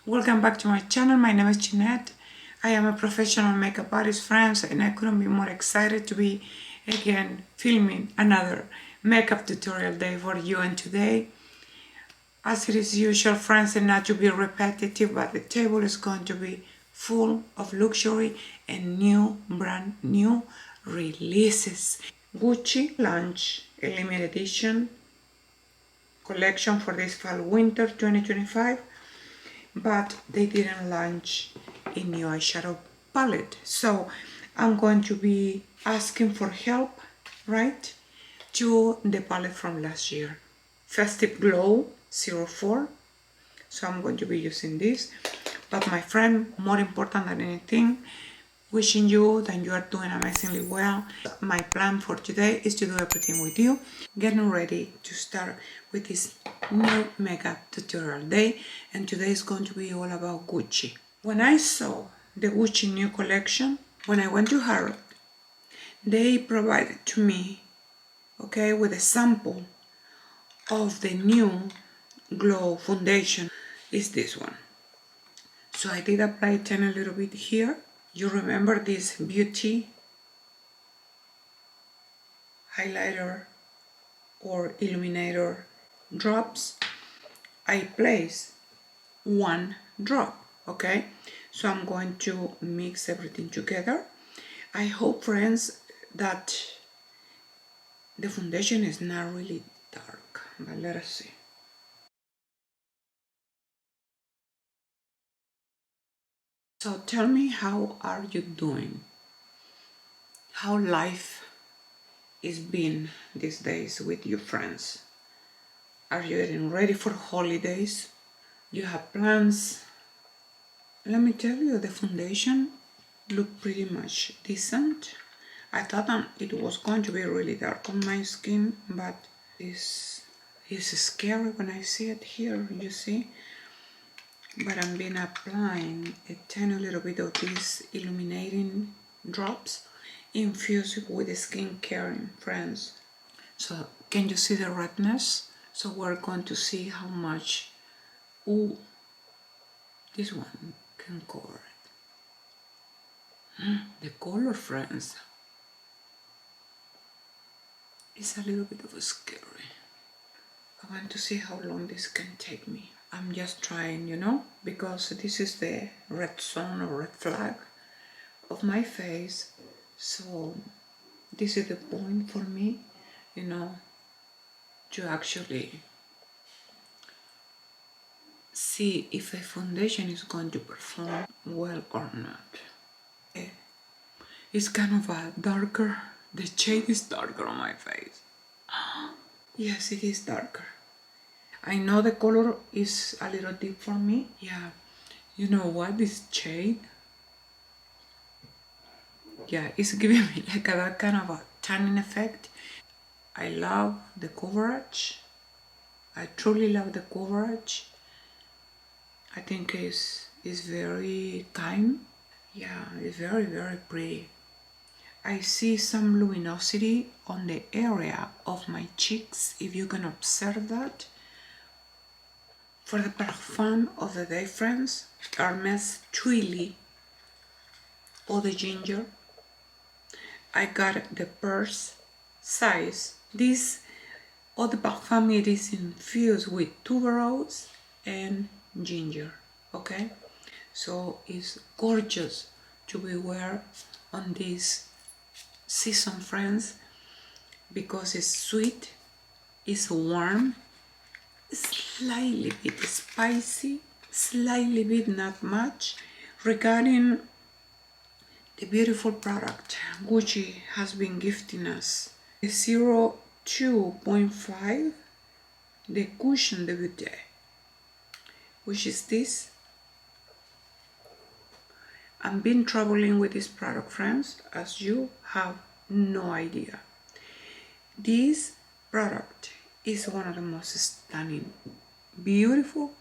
Welcome back to my channel. My name is Jeanette. I am a professional makeup artist, friends, and I couldn't be more excited to be again filming another makeup tutorial day for you. And today, as it is usual, friends, and not to be repetitive, but the table is going to be full of luxury and brand new releases. Gucci launched a limited edition collection for this fall winter 2025, but they didn't launch a new eyeshadow palette. So I'm going to be asking for help, right, to the palette from last year, Festive Glow 04. So I'm going to be using this. But my friend, more important than anything, wishing you that you are doing amazingly well. My plan for today is to do everything with you, getting ready to start with this new makeup tutorial day, and today is going to be all about Gucci. When I saw the Gucci new collection, when I went to Harrods, they provided to me, okay, with a sample of the new Glow foundation. Is this one. So I did apply it a little bit here. You remember this beauty highlighter or illuminator drops? I place one drop, okay? So I'm going to mix everything together. I hope, friends, that the foundation is not really dark, but let us see. So tell me, how are you doing? How life is been these days with your friends? Are you getting ready for holidays? You have plans? Let me tell you, the foundation looked pretty much decent. I thought it was going to be really dark on my skin, but this is scary when I see it here, you see? But I've been applying a tiny little bit of these illuminating drops infused with the skincare, friends. So can you see the redness? So we're going to see how much this one can cover it. The color, friends, is a little bit of a scary. I want to see how long this can take me. I'm just trying, because this is the red zone or red flag of my face. So this is the point for me, to actually see if a foundation is going to perform well or not. It's kind of a darker, the shade is darker on my face. Yes, it is darker. I know the color is a little deep for me. Yeah, you know what, this shade, yeah, it's giving me like that kind of a tanning effect. I love the coverage. I truly love the coverage. I think it's very kind. Yeah, it's very, very pretty. I see some luminosity on the area of my cheeks, if you can observe that. For the parfum of the day, friends, Hermes Twilly or the ginger. I got the purse size. This eau de parfum, it is infused with tuberose and ginger, okay? So it's gorgeous to be wear on this season, friends, because it's sweet, it's warm, slightly bit spicy, slightly bit not much. Regarding the beautiful product Gucci has been gifting us, the 02.5, the Cushion de Beauté, which is this. I've been traveling with this product, friends, as you have no idea. This product is one of the most stunning, beautiful,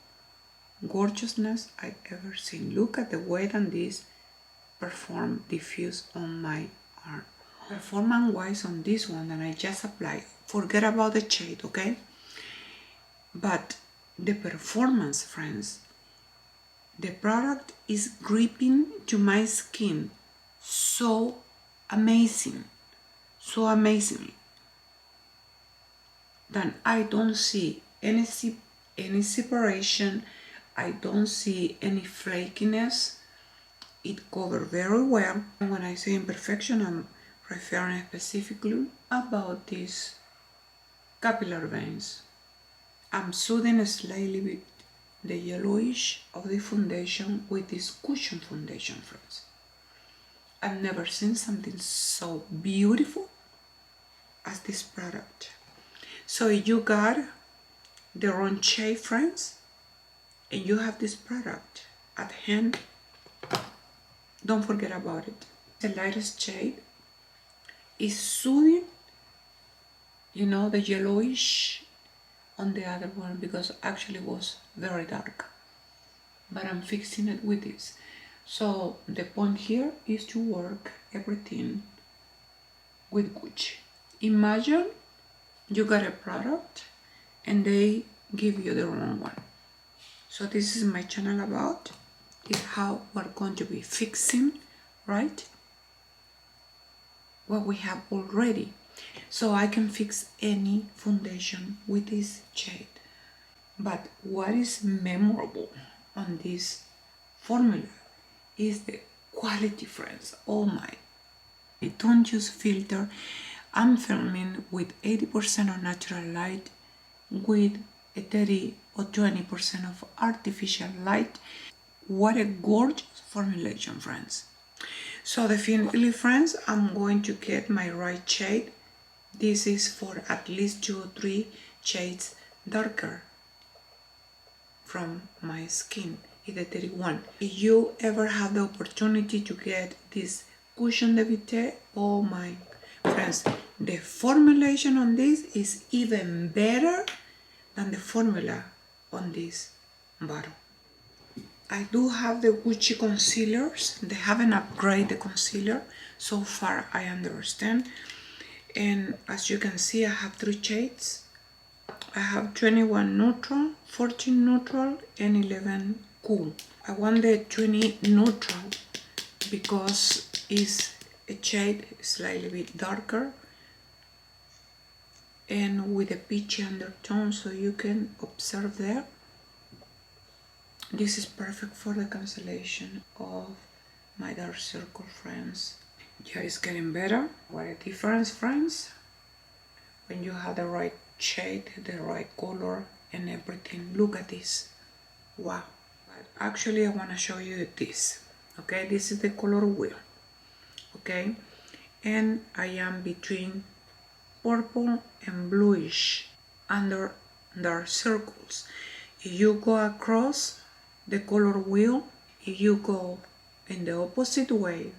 gorgeousness I've ever seen. Look at the way that this perform diffuse on my arm. Performance wise on this one that I just applied, forget about the shade, okay? But the performance, friends, The product is gripping to my skin so amazing, so amazingly, that I don't see any separation. I don't see any flakiness. It covers very well. And when I say imperfection, I'm referring specifically about these capillary veins. I'm soothing slightly with the yellowish of the foundation with this cushion foundation, friends. I've never seen something so beautiful as this product. So if you got the wrong shade, friends, and you have this product at hand, don't forget about it. The lightest shade is soothing, you know, the yellowish on the other one, because actually it was very dark, but I'm fixing it with this. So the point here is to work everything with Gucci. Imagine you got a product and they give you the wrong one. So this is my channel about is how we're going to be fixing, right, what we have already. So I can fix any foundation with this shade. But what is memorable on this formula is the quality, friends. Oh my. I don't use filter. I'm filming with 80% of natural light with a 30 or 20% of artificial light. What a gorgeous formulation, friends. So definitely, friends, I'm going to get my right shade. This is for at least 2 or 3 shades darker from my skin. It's a 31. If you ever have the opportunity to get this cushion de vitae, oh my friends, the formulation on this is even better than the formula on this bottle. I do have the Gucci concealers. They haven't upgraded the concealer so far, I understand. And as you can see, I have 3 shades. I have 21 neutral, 14 neutral, and 11 cool. I want the 20 neutral because it's a shade slightly bit darker and with a peachy undertone, so you can observe there. This is perfect for the cancellation of my dark circle, friends. Yeah, it's getting better. What a difference, friends, when you have the right shade, the right color and everything. Look at this. Wow. But actually I want to show you this. Okay, this is the color wheel. Okay, and I am between purple and bluish under dark circles. If you go across the color wheel, if you go in the opposite way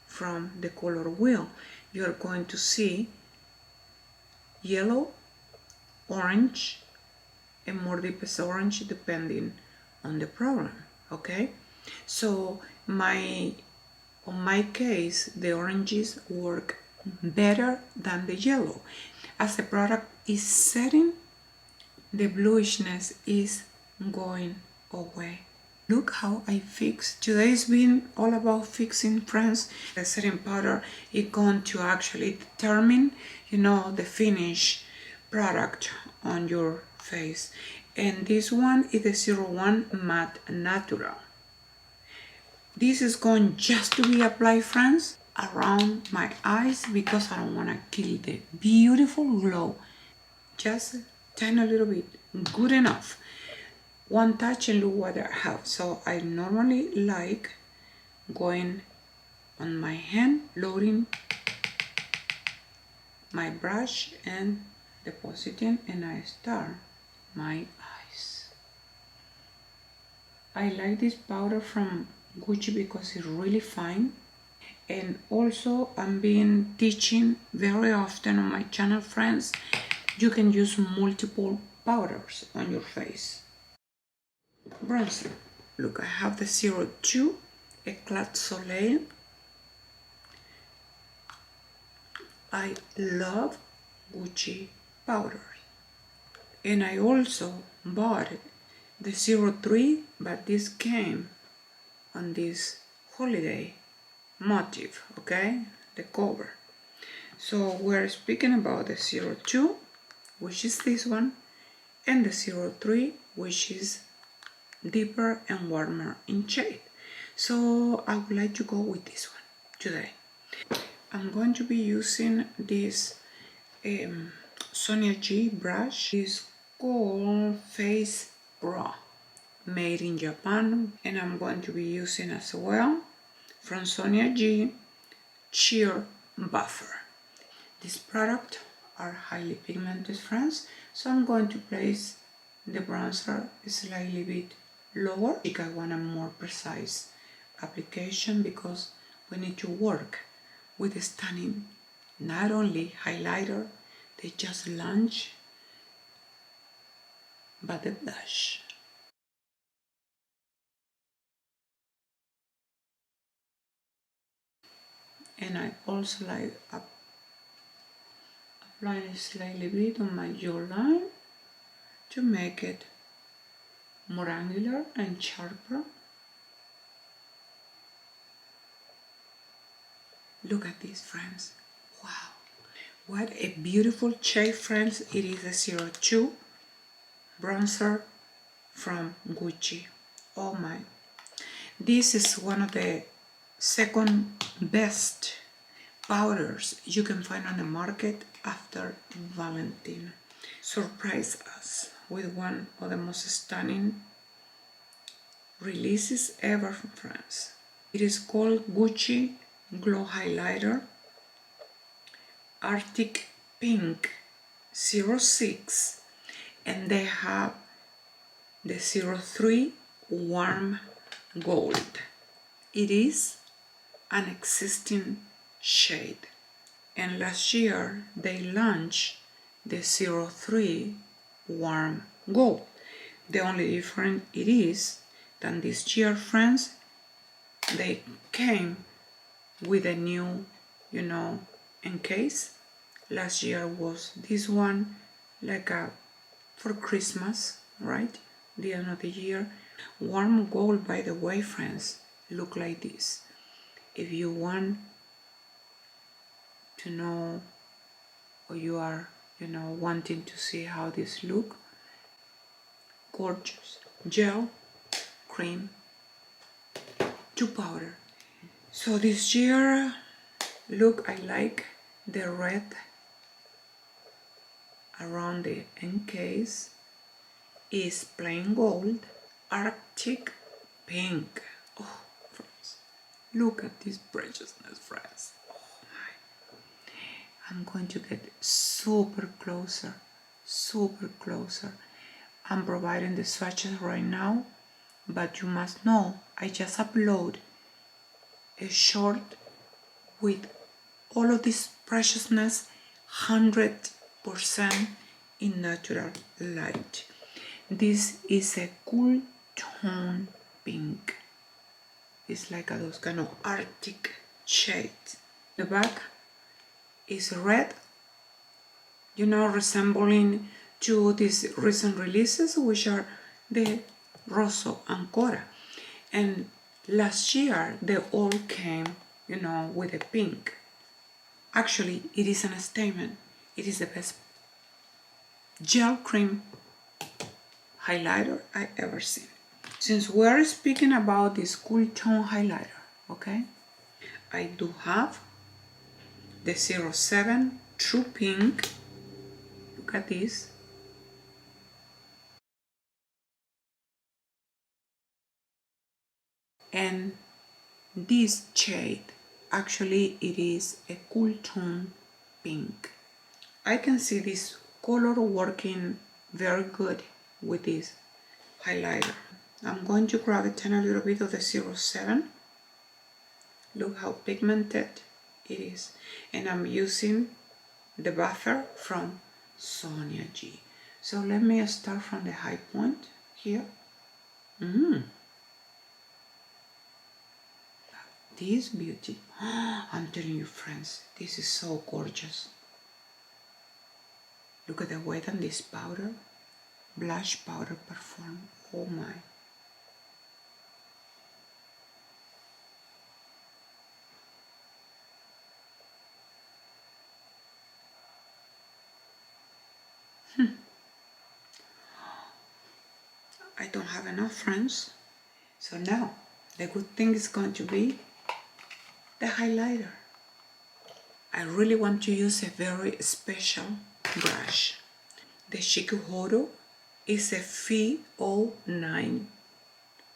from the color wheel, you're going to see yellow, orange, and more deepest orange depending on the problem. Okay, so on my case, the oranges work better than the yellow. As the product is setting, the bluishness is going away. Look how I fix. Today's been all about fixing, friends. The setting powder is going to actually determine, you know, the finished product on your face. And this one is the 01 Matte Natural. This is going just to be applied, friends, around my eyes because I don't want to kill the beautiful glow. Just turn a little bit, good enough. One touch and look what I have. So I normally like going on my hand, loading my brush and depositing, and I start my eyes. I like this powder from Gucci because it's really fine. And also I'm been teaching very often on my channel, friends, you can use multiple powders on your face. Bronzer. Look, I have the 02 Eclat Soleil. I love Gucci powders. And I also bought the 03, but this came on this holiday motif, okay, the cover. So we're speaking about the 02, which is this one, and the 03, which is deeper and warmer in shade. So I would like to go with this one today. I'm going to be using this Sonia G brush. It's called Face Raw, made in Japan, and I'm going to be using as well from Sonia G Sheer Buffer. This product are highly pigmented, friends, so I'm going to place the bronzer slightly bit lower. I think I want a more precise application because we need to work with a stunning, not only highlighter, they just launch, but the blush. And I also like applying a slightly bit on my jawline to make it more angular and sharper. Look at this, friends. Wow, what a beautiful shade, friends. It is a 02 bronzer from Gucci. Oh my, this is one of the second best powders you can find on the market after Valentine. Surprise us with one of the most stunning releases ever from France. It is called Gucci Glow Highlighter Arctic Pink 06, and they have the 03 Warm Gold. It is an existing shade, and last year they launched the 03 Warm Gold. The only difference it is that this year, friends, they came with a new, encase. Last year was this one, like for Christmas, right? The end of the year. Warm Gold, by the way, friends, look like this. If you want to know, or you are, wanting to see how this look, gorgeous. Gel, cream, to powder. So this year, look, I like the red around the encase is plain gold, Arctic pink. Oh, friends, look at this preciousness, friends. Oh my. I'm going to get super closer. I'm providing the swatches right now, but you must know I just upload a short with all of this preciousness 100% in natural light. This is a cool tone pink. It's like those kind of Arctic shades. The back is red, resembling to these recent releases, which are the Rosso Ancora. And last year they all came, with a pink. Actually, it is a statement. It is the best gel cream highlighter I ever seen. Since we're speaking about this cool tone highlighter, okay, I do have the 07 True Pink. Look at this. And this shade, actually it is a cool tone pink. I can see this color working very good with this highlighter. I'm going to grab it and a little bit of the 07. Look how pigmented it is. And I'm using the buffer from Sonia G. So let me start from the high point here. This beauty. I'm telling you, friends, this is so gorgeous. Look at the weight on this powder. Blush powder perform. Oh my. I don't have enough, friends. So now, the good thing is going to be the highlighter. I really want to use a very special brush. The Shikuhoro is a F09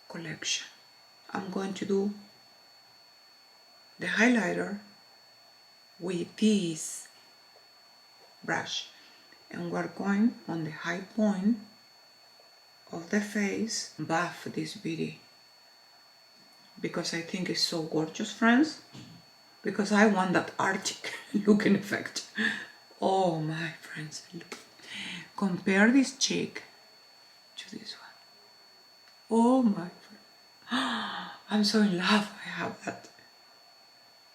collection. I'm going to do the highlighter with this brush, and we're going on the high point of the face, buff this beauty because I think it's so gorgeous, friends, because I want that Arctic looking effect. Oh my friends, look. Compare this cheek to this one. Oh my friend. I'm so in love. I have that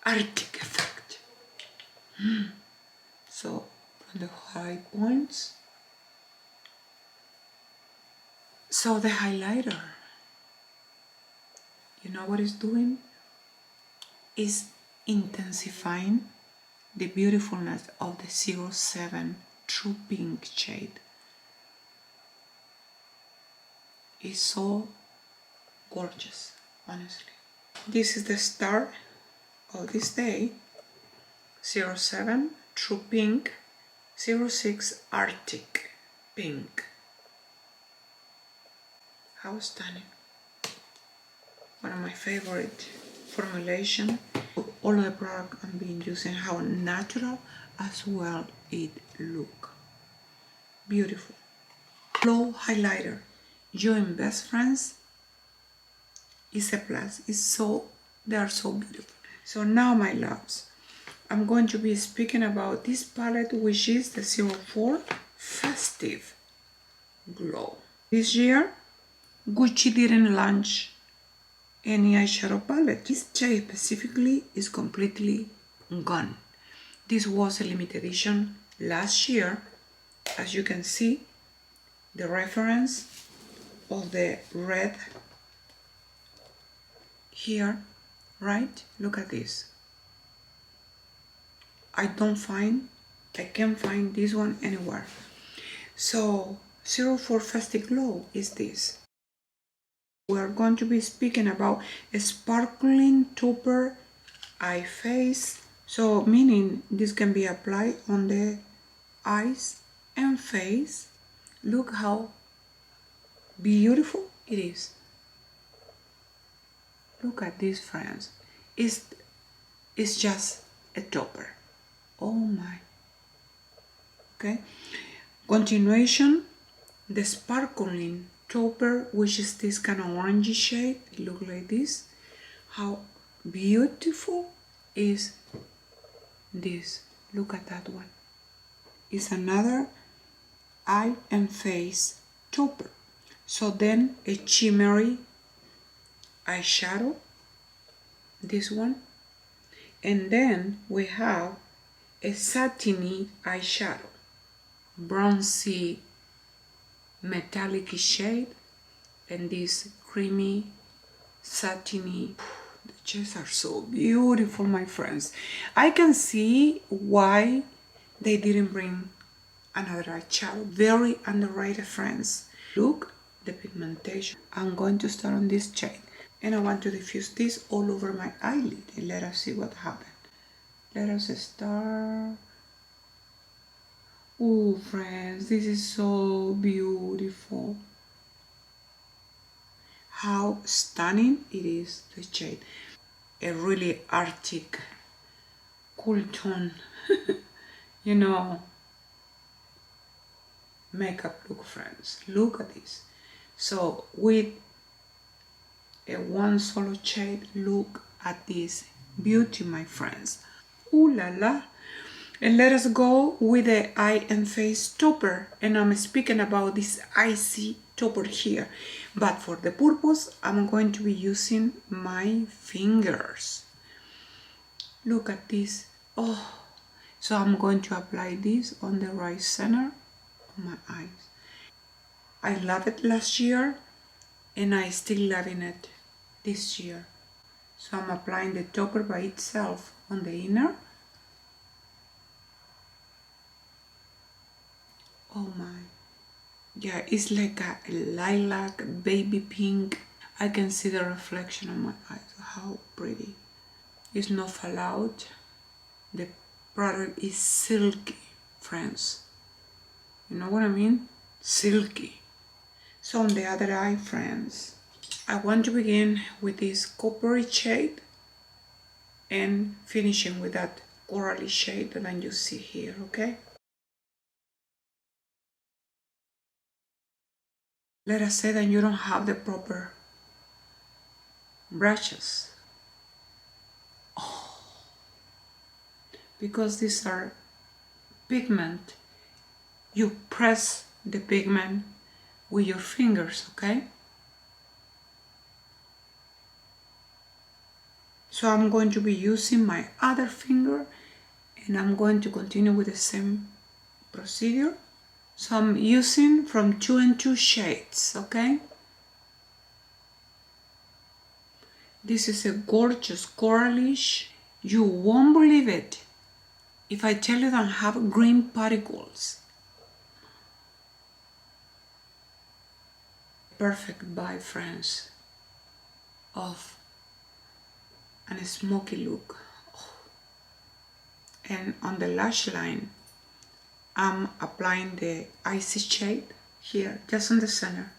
Arctic effect. So from the high points. So the highlighter, you know what it's doing? Is intensifying the beautifulness of the 07 True Pink shade. It's so gorgeous, honestly. This is the star of this day, 07 True Pink, 06 Arctic Pink. How stunning. One of my favorite formulation. All the product I'm being using, how natural as well it look. Beautiful. Glow highlighter. You and best friends is a plus. They are so beautiful. So now, my loves, I'm going to be speaking about this palette, which is the 04 Festive Glow. This year, Gucci didn't launch any eyeshadow palette. This shade specifically is completely gone. This was a limited edition last year. As you can see, the reference of the red here, right? Look at this. I can't find this one anywhere. So 04 Festive Glow is this. We're going to be speaking about a sparkling topper eye face. So meaning this can be applied on the eyes and face. Look how beautiful it is. Look at this, friends. It's just a topper. Oh my. Okay. Continuation, the sparkling topper, which is this kind of orangey shade. It looks like this. How beautiful is this? Look at that one. It's another eye and face topper. So then a shimmery eyeshadow, this one, and then we have a satiny eyeshadow, bronzy metallic shade, and this creamy satiny. The shades are so beautiful, my friends. I can see why they didn't bring another eyeshadow. Very underrated, friends. Look the pigmentation. I'm going to start on this shade, and I want to diffuse this all over my eyelid, and let us see what happens. Let us start. Oh, friends, this is so beautiful. How stunning it is, the shade. A really Arctic, cool tone, you know, makeup look, friends. Look at this. So with a one solo shade, look at this beauty, my friends. Ooh la la. And let us go with the eye and face topper. And I'm speaking about this icy topper here. But for the purpose, I'm going to be using my fingers. Look at this. Oh, so I'm going to apply this on the right center of my eyes. I love it last year. and I still loving it this year. So I'm applying the topper by itself on the inner. Oh my, yeah, it's like a lilac, baby pink. I can see the reflection on my eyes. How pretty. It's not fallout. The product is silky, friends. You know what I mean? Silky. So on the other eye, friends, I want to begin with this coppery shade and finishing with that corally shade that you see here, okay? Let us say that you don't have the proper brushes. Because these are pigment, you press the pigment with your fingers, okay? So I'm going to be using my other finger and I'm going to continue with the same procedure. So I'm using from 2 and 2 shades, okay? This is a gorgeous coralish. You won't believe it if I tell you that I have green particles. Perfect vibe, friends, of a smoky look. And on the lash line, I'm applying the icy shade here, just in the center.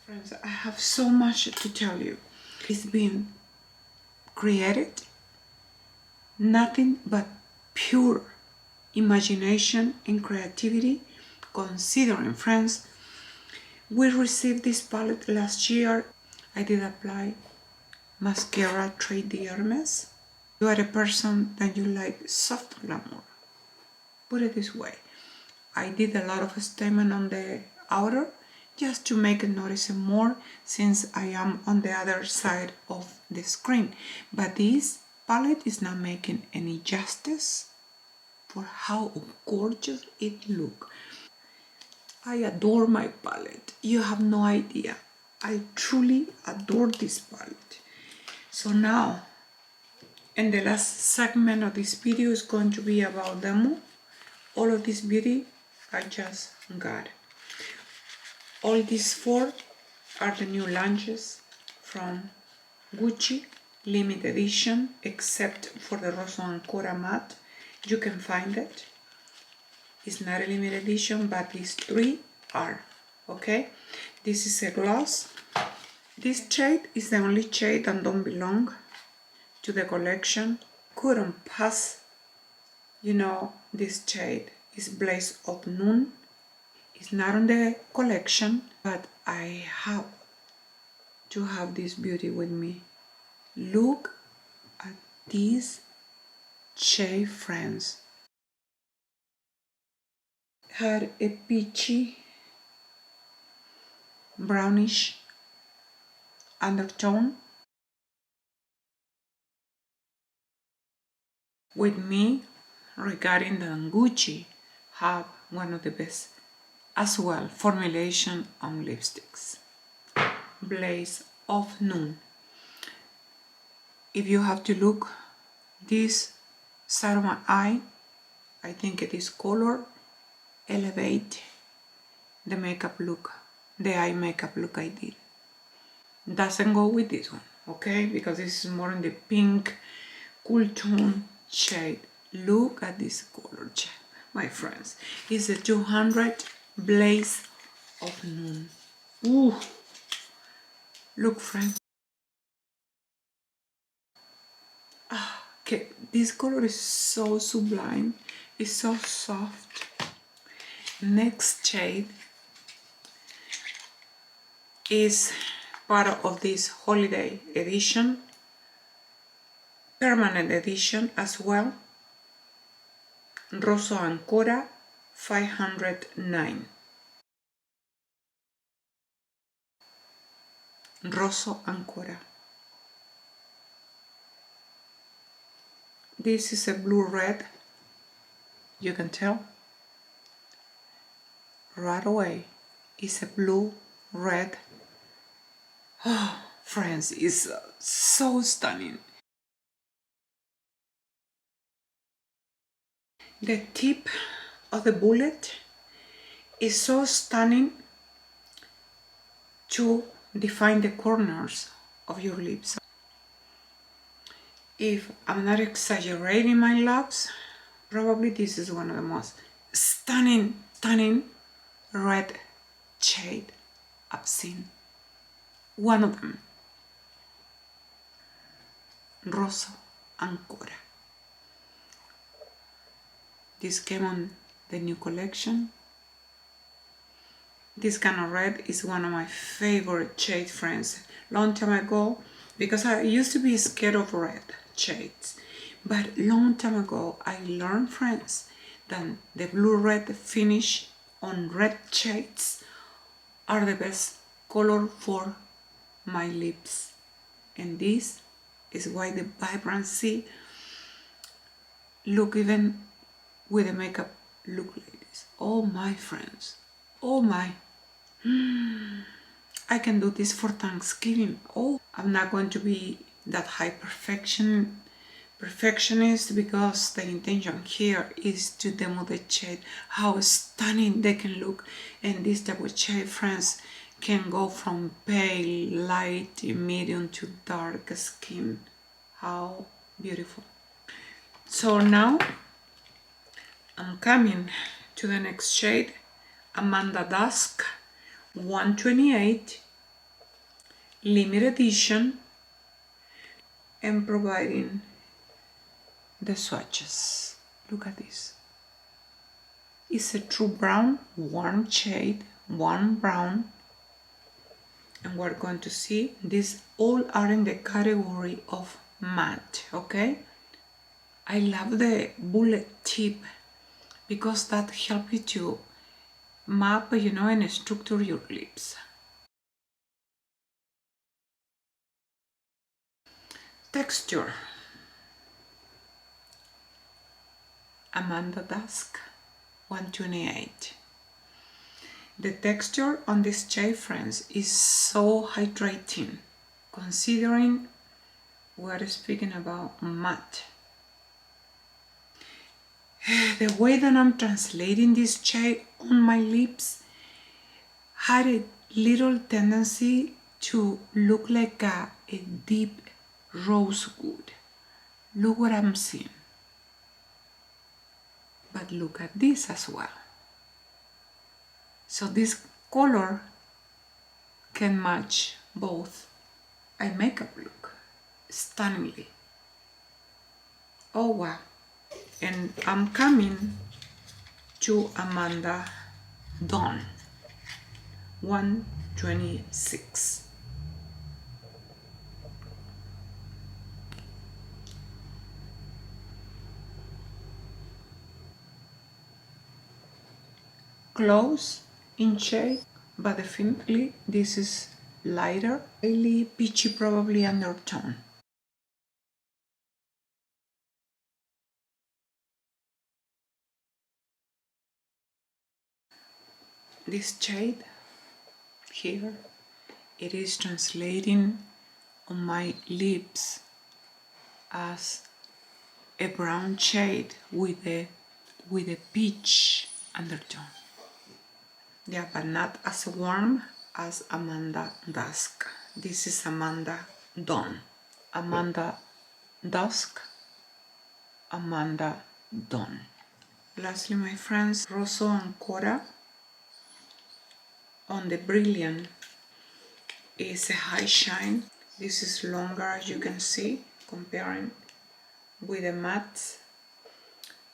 Friends, I have so much to tell you. It's been created, nothing but pure imagination and creativity. Considering, friends, we received this palette last year. I did apply mascara Trade the Hermes. You are a person that you like soft glamour. Put it this way, I did a lot of statement on the outer just to make it notice more since I am on the other side of the screen. But this palette is not making any justice for how gorgeous it looks. I adore my palette. You have no idea. I truly adore this palette. So now, and the last segment of this video is going to be about demo. All of this beauty I just got. All these 4 are the new launches from Gucci, limited edition, except for the Rosso Ancora matte. You can find it. It's not a limited edition, but these 3 are, okay? This is a gloss. This shade is the only shade that don't belong to the collection. Couldn't pass, this shade is Blaze of Noon. It's not on the collection, but I have to have this beauty with me. Look at this shade, friends. Had a peachy, brownish undertone. With me, regarding the Gucci, have one of the best as well formulation on lipsticks. Blaze of Noon. If you have to look this side of my eye, I think this color elevate the makeup look, the eye makeup look I did. Doesn't go with this one, okay? Because this is more in the pink, cool tone shade. Look at this color, my friends. It's a 200 Blaze of Noon. Ooh, look, friends. Okay, this color is so sublime. It's so soft. Next shade is part of this holiday edition, permanent edition as well. Rosso Ancora 509. Rosso Ancora. This is a blue-red, you can tell right away. is a blue, red. Oh, friends, it's so stunning. The tip of the bullet is so stunning to define the corners of your lips. If I'm not exaggerating my loves, probably this is one of the most stunning red shade I've seen. One of them, Rosso Ancora. This came on the new collection. This kind of red is one of my favorite shades, friends. Long time ago, because I used to be scared of red shades, but long time ago I learned, friends, that the blue-red finish on red shades are the best color for my lips, and this is why the vibrancy look, even with the makeup, look like this. Oh my friends, oh my, I can do this for Thanksgiving. Oh, I'm not going to be that high perfectionist, because the intention here is to demo the shade, how stunning they can look. And this type of shade, friends, can go from pale, light, medium to dark skin. How beautiful. So now I'm coming to the next shade, Amanda Dusk 128 limited edition, and providing the swatches. Look at this. It's a true brown, warm shade, warm brown, and we're going to see these all are in the category of matte. Okay, I love the bullet tip because that helps you to map, and structure your lips. Texture, Amanda Dusk 128. The texture on this shade, friends, is so hydrating, considering we're speaking about matte. The way that I'm translating this shade on my lips had a little tendency to look like a deep rosewood. Look what I'm seeing. But look at this as well. So this color can match both eye makeup look stunningly. Oh wow. And I'm coming to Amanda Dawn 126. Close in shade, but definitely this is lighter, really peachy, probably undertone. This shade here, it is translating on my lips as a brown shade with a peach undertone. Yeah, but not as warm as Amanda Dusk. This is Amanda Dawn. Amanda Dusk, Amanda Dawn. Lastly, my friends, Rosso Ancora on the Brilliant is a high shine. This is longer, as you can see, comparing with the matte.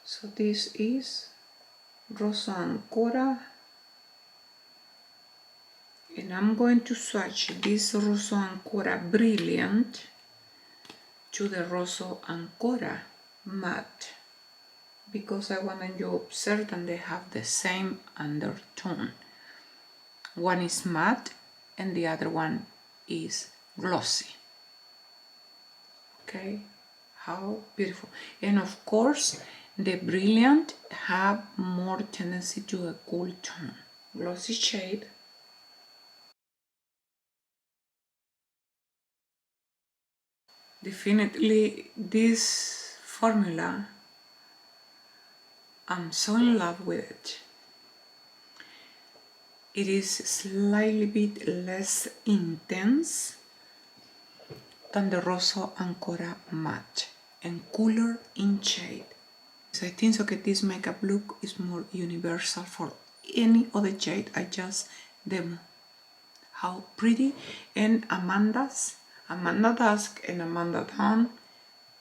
So this is Rosso Ancora, and I'm going to swatch this Rosso Ancora Brilliant to the Rosso Ancora Matte, because I want you to observe that they have the same undertone. One is matte and the other one is glossy. Okay, how beautiful. And of course the Brilliant have more tendency to a cool tone. Glossy shade, Definitely this formula, I'm so in love with it. It is slightly bit less intense than the Rosso Ancora Matte and cooler in shade. So I think so that this makeup look is more universal for any other shade I just demo. How pretty. And Amanda Dusk and Amanda Dawn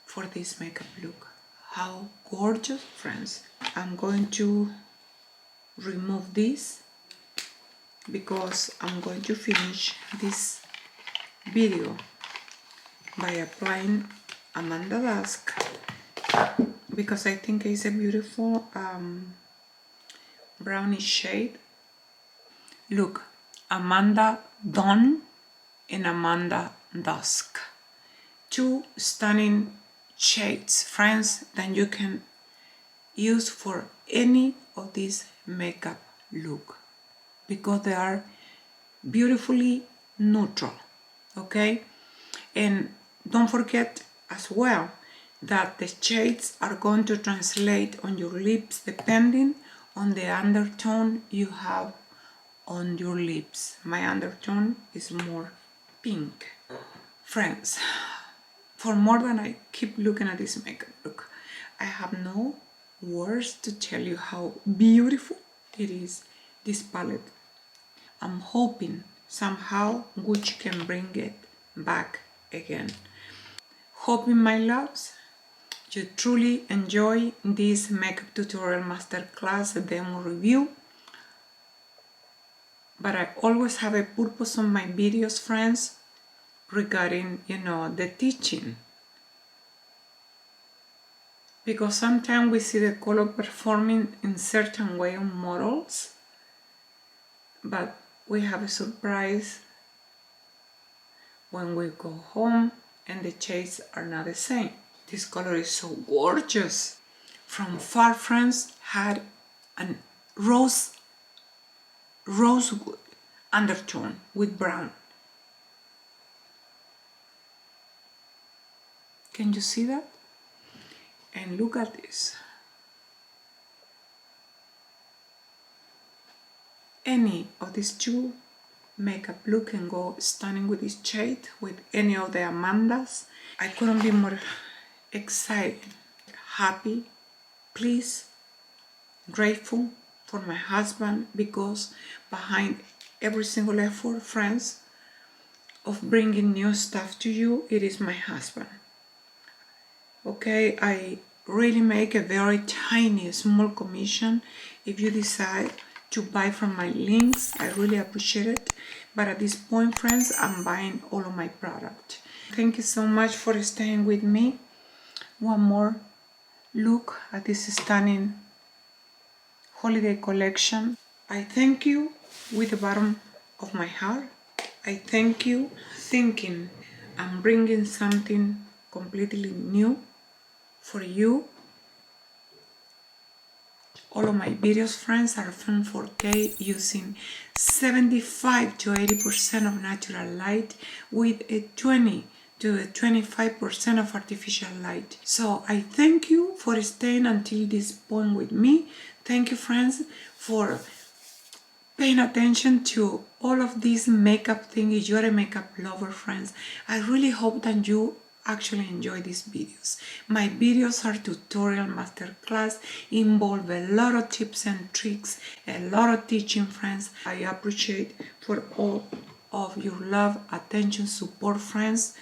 for this makeup look. How gorgeous, friends. I'm going to remove this because I'm going to finish this video by applying Amanda Dusk because I think it's a beautiful brownish shade. Look, Amanda Dawn and Amanda Dusk. Two stunning shades, friends, that you can use for any of this makeup look because they are beautifully neutral, okay? And don't forget as well that the shades are going to translate on your lips depending on the undertone you have on your lips. My undertone is more pink. Friends, for more than I keep looking at this makeup look, I have no words to tell you how beautiful it is, this palette. I'm hoping somehow Gucci can bring it back again. Hoping, my loves, you truly enjoy this makeup tutorial masterclass demo review. But I always have a purpose on my videos, friends, regarding, the teaching. Because sometimes we see the color performing in certain way on models, but we have a surprise when we go home and the shades are not the same. This color is so gorgeous. From far, friends, had an rosewood undertone with brown. Can you see that? And look at this. Any of these two makeup look can go stunning with this shade, with any of the Amandas. I couldn't be more excited, happy, pleased, grateful for my husband, because behind every single effort, friends, of bringing new stuff to you, it is my husband. Okay, I really make a very tiny, small commission. If you decide to buy from my links, I really appreciate it. But at this point, friends, I'm buying all of my product. Thank you so much for staying with me. One more look at this stunning holiday collection. I thank you with the bottom of my heart. I thank you thinking I'm bringing something completely new for you. All of my videos, friends, are filmed 4K using 75 to 80% of natural light with a 20 to 25% of artificial light. So I thank you for staying until this point with me. Thank you, friends, for paying attention to all of these makeup things. You're a makeup lover, friends. I really hope that you actually enjoy these videos. My videos are tutorial masterclass, involve a lot of tips and tricks, a lot of teaching, friends. I appreciate for all of your love, attention, support, friends.